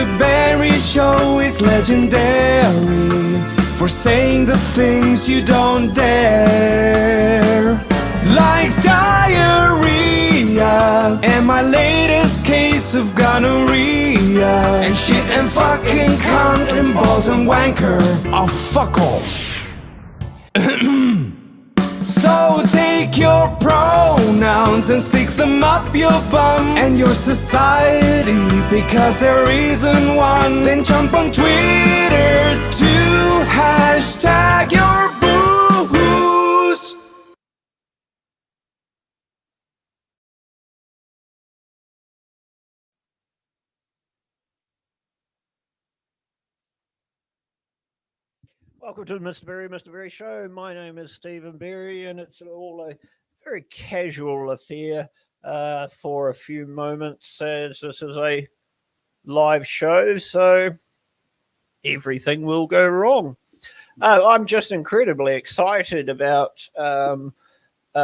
Mr. Barry Show is legendary for saying the things you don't dare. Like diarrhea and my latest case of gonorrhea, and shit and fucking cunt and balls and wanker. Oh, fuck off. So take your pronouns and stick them up your bum and your society, because there isn't one. Then jump on Twitter to hashtag your boohooos. Welcome to the Mr. Berry Show. My name is Stephen Berry, and it's all a very casual affair for a few moments, as this is a live show, so everything will go wrong. I'm just incredibly excited about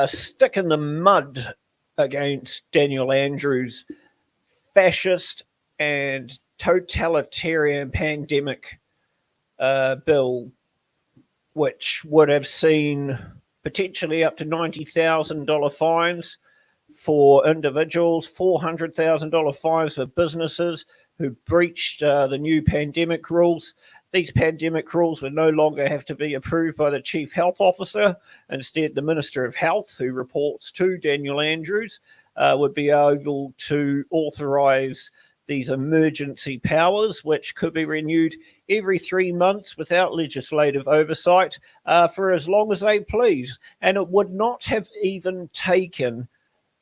stick in the mud against Daniel Andrews' fascist and totalitarian pandemic bill, which would have seen potentially up to $90,000 fines for individuals, $400,000 fines for businesses who breached the new pandemic rules. These pandemic rules would no longer have to be approved by the Chief Health Officer. Instead, the Minister of Health, who reports to Daniel Andrews, would be able to authorise these emergency powers, which could be renewed every 3 months without legislative oversight for as long as they please. And it would not have even taken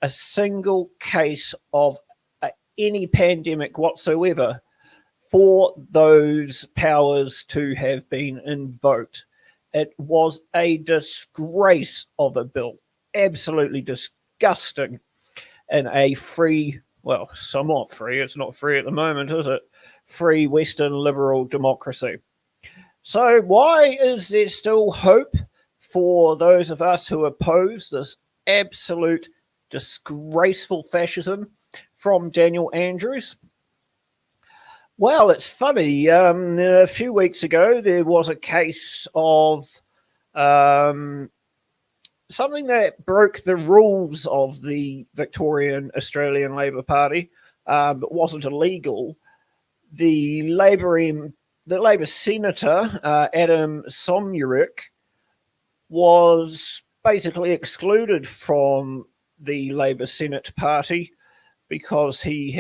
a single case of any pandemic whatsoever for those powers to have been invoked. It was a disgrace of a bill, absolutely disgusting, in a free, well, somewhat free, it's not free at the moment, is it? Free Western liberal democracy. So why is there still hope for those of us who oppose this absolute disgraceful fascism from Daniel Andrews? Well, it's funny. A few weeks ago, there was a case of something that broke the rules of the Victorian Australian Labor Party, but wasn't illegal. The Labor senator, Adam Somyurek, was basically excluded from the Labor Senate party because he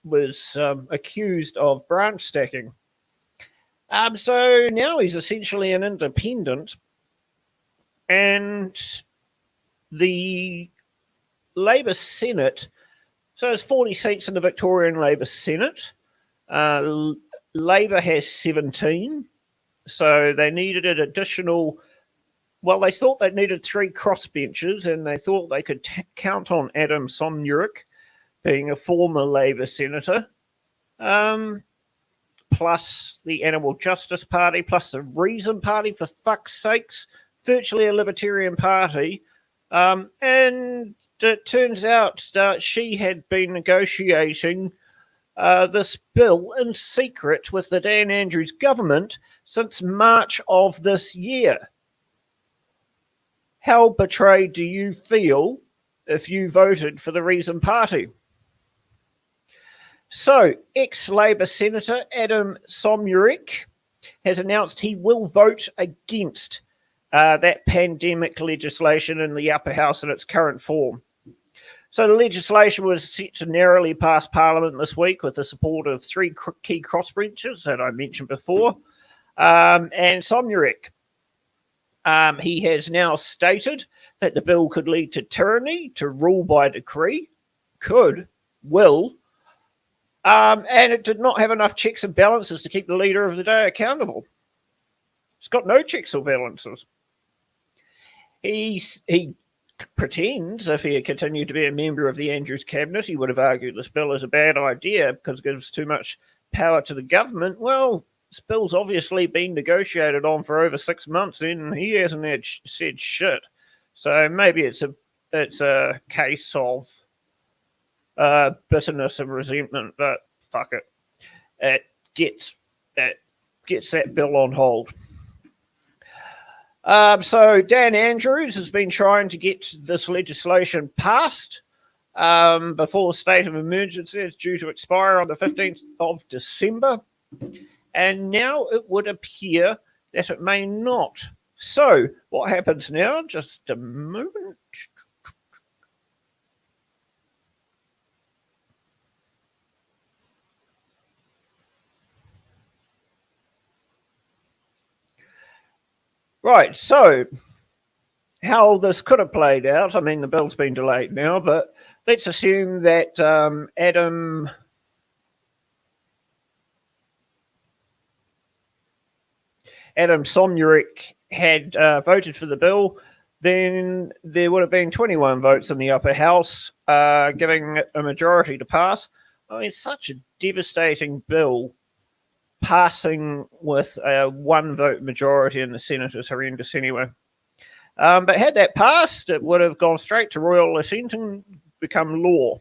was accused of branch stacking. So now he's essentially an independent, and the Labor Senate, so there's 40 seats in the Victorian Labor Senate. Labor has 17, so they needed an additional, well, they thought they needed 3 crossbenchers, and they thought they could count on Adam Somyurek, being a former Labor senator, plus the Animal Justice Party, plus the Reason Party, for fuck's sakes, virtually a libertarian party. And it turns out that she had been negotiating this bill in secret with the Dan Andrews government since March of this year. How betrayed do you feel if you voted for the Reason Party? So, ex-Labor Senator Adam Somyurek has announced he will vote against that pandemic legislation in the upper house in its current form. So the legislation was set to narrowly pass Parliament this week with the support of 3 key crossbenchers that I mentioned before. And Somyurek, he has now stated that the bill could lead to tyranny, to rule by decree, will, and it did not have enough checks and balances to keep the leader of the day accountable. It's got no checks or balances. He pretends, if he had continued to be a member of the Andrews cabinet, he would have argued this bill is a bad idea because it gives too much power to the government. Well, this bill's obviously been negotiated on for over 6 months, and he hasn't said shit. So maybe it's a case of bitterness and resentment, but fuck it. it gets that bill on hold. So Dan Andrews has been trying to get this legislation passed before the state of emergency is due to expire on the 15th of December. And now it would appear that it may not. So what happens now? Just a moment. Right, so how this could have played out, I mean, the bill's been delayed now, but let's assume that Adam Somyurek had voted for the bill, then there would have been 21 votes in the upper house, giving it a majority to pass. I mean, it's such a devastating bill. Passing with a one vote majority in the Senate is horrendous anyway. But had that passed, it would have gone straight to royal assent and become law.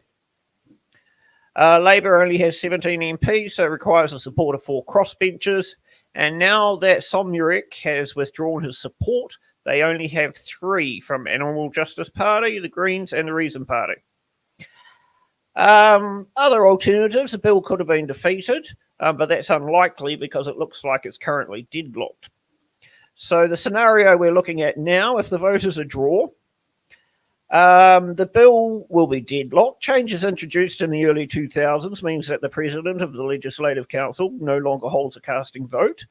Labor only has 17 MPs, so it requires the support of 4 crossbenchers. And now that Somyurek has withdrawn his support, they only have 3 from Animal Justice Party, the Greens, and the Reason Party. Other alternatives, the bill could have been defeated, but that's unlikely because it looks like it's currently deadlocked. So the scenario we're looking at now, if the vote is a draw, the bill will be deadlocked. Changes introduced in the early 2000s means that the president of the Legislative Council no longer holds a casting vote,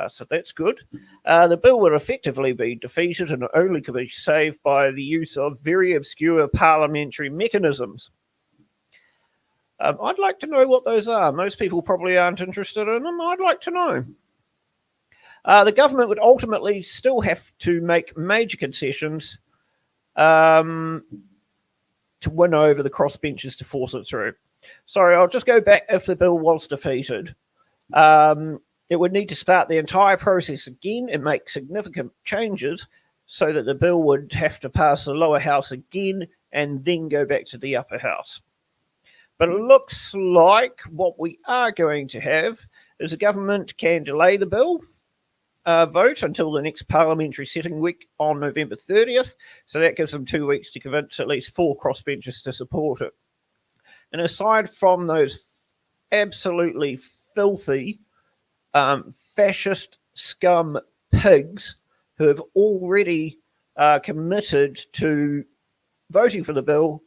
so that's good. The bill would effectively be defeated and only could be saved by the use of very obscure parliamentary mechanisms. I'd like to know what those are. Most people probably aren't interested in them. I'd like to know. The government would ultimately still have to make major concessions to win over the crossbenchers to force it through. Sorry, I'll just go back. If the bill was defeated, it would need to start the entire process again and make significant changes so that the bill would have to pass the lower house again and then go back to the upper house. But it looks like what we are going to have is the government can delay the bill vote until the next parliamentary sitting week on November 30th. So that gives them 2 weeks to convince at least 4 crossbenchers to support it. And aside from those absolutely filthy fascist scum pigs who have already committed to voting for the bill,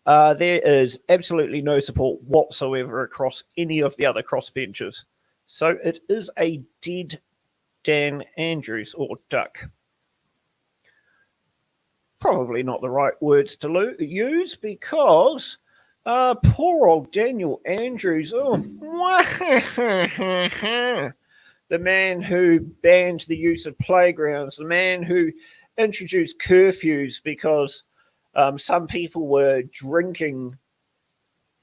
there is absolutely no support whatsoever across any of the other crossbenchers. So it is a dead Dan Andrews or duck. Probably not the right words to use because poor old Daniel Andrews, the man who banned the use of playgrounds, the man who introduced curfews because some people were drinking,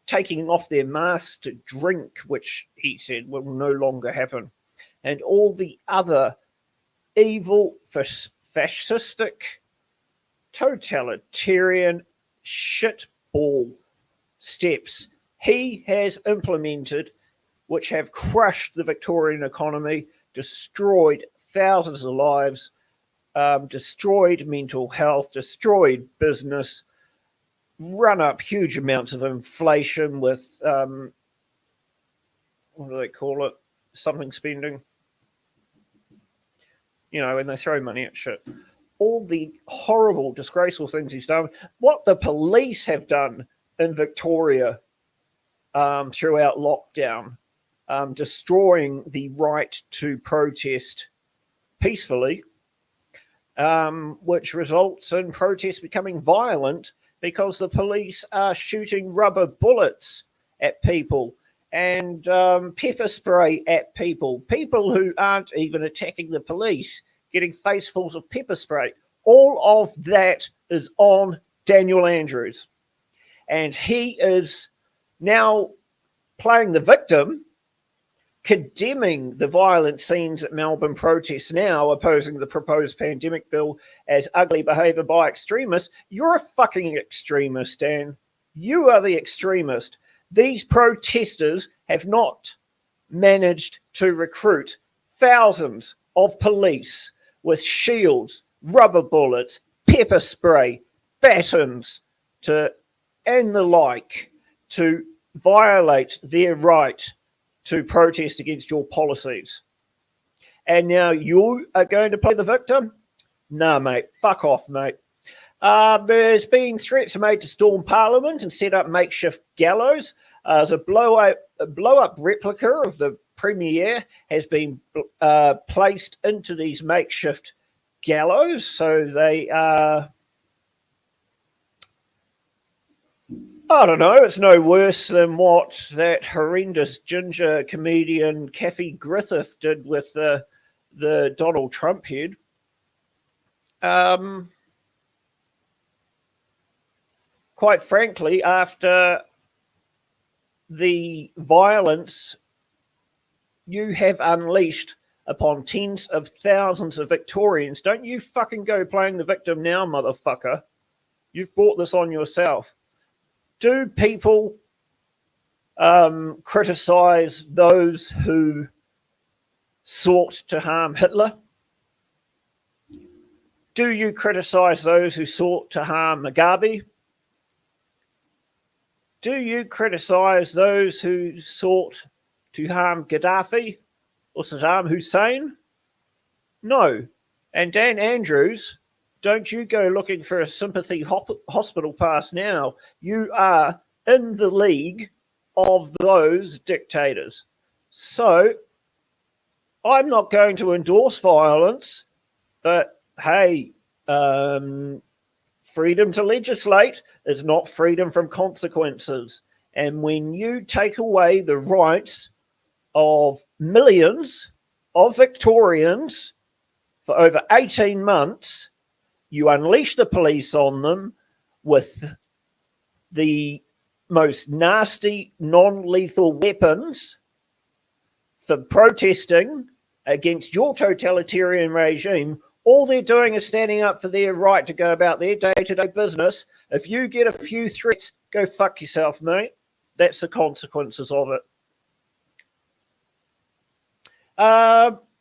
taking off their masks to drink, which he said will no longer happen. And all the other evil, fascistic, totalitarian shitball steps he has implemented, which have crushed the Victorian economy, destroyed thousands of lives, destroyed mental health, destroyed business, run up huge amounts of inflation with, what do they call it? Something spending. You know, when they throw money at shit. All the horrible, disgraceful things he's done. What the police have done in Victoria throughout lockdown, destroying the right to protest peacefully, which results in protests becoming violent because the police are shooting rubber bullets at people and pepper spray at people who aren't even attacking the police, getting facefuls of pepper spray. All of that is on Daniel Andrews. And he is now playing the victim, condemning the violent scenes at Melbourne protests now, opposing the proposed pandemic bill as ugly behaviour by extremists. You're a fucking extremist, Dan. You are the extremist. These protesters have not managed to recruit thousands of police with shields, rubber bullets, pepper spray, batons, and the like, to violate their right to protest against your policies. And now you are going to play the victim? Nah, mate. Fuck off, mate. There's been threats made to storm Parliament and set up makeshift gallows. There's a blow-up replica of the Premier has been placed into these makeshift gallows, so they are... I don't know, it's no worse than what that horrendous ginger comedian Kathy Griffith did with the Donald Trump head. Quite frankly, after the violence you have unleashed upon tens of thousands of Victorians, don't you fucking go playing the victim now, motherfucker. You've brought this on yourself. Do people criticize those who sought to harm Hitler? Do you criticize those who sought to harm Mugabe? Do you criticize those who sought to harm Gaddafi or Saddam Hussein? No. And Dan Andrews, don't you go looking for a sympathy hospital pass now. You are in the league of those dictators. So I'm not going to endorse violence, but hey, freedom to legislate is not freedom from consequences. And when you take away the rights of millions of Victorians for over 18 months, you unleash the police on them with the most nasty, non-lethal weapons for protesting against your totalitarian regime. All they're doing is standing up for their right to go about their day-to-day business. If you get a few threats, go fuck yourself, mate. That's the consequences of it.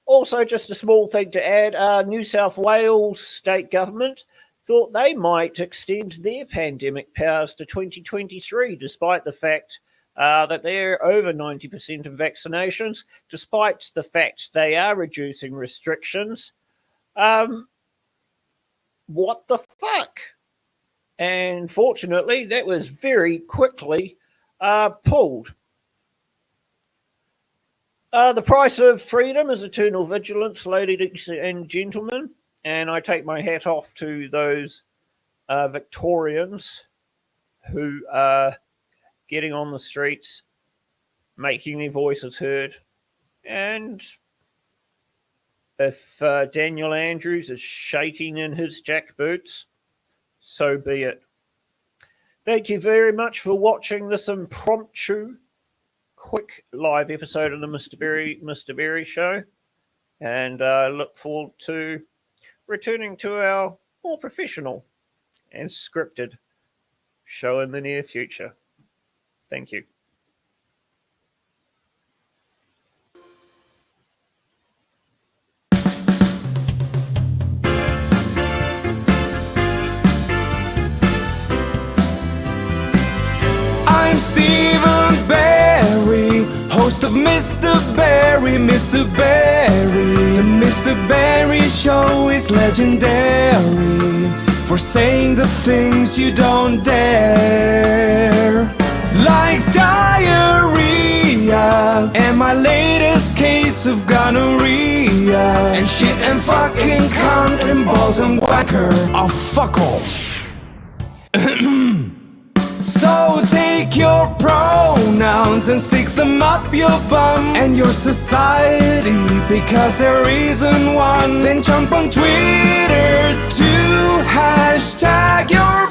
Also, just a small thing to add, New South Wales state government thought they might extend their pandemic powers to 2023, despite the fact that they're over 90% of vaccinations, despite the fact they are reducing restrictions. What the fuck? And fortunately, that was very quickly pulled. The price of freedom is eternal vigilance, ladies and gentlemen, and I take my hat off to those Victorians who are getting on the streets, making their voices heard, and if Daniel Andrews is shaking in his jackboots, so be it. Thank you very much for watching this impromptu quick live episode of the Mr. Berry Show, and I look forward to returning to our more professional and scripted show in the near future. Thank you. I'm Stephen Barry, host of Mr. Barry, Mr. Barry. The Mr. Barry Show is legendary for saying the things you don't dare. Like diarrhea and my latest case of gonorrhea, and shit and fucking cunt and balls and whacker. Oh, fuck off. So take your pronouns and stick them up your bum and your society, because there isn't one. Then jump on Twitter to hashtag your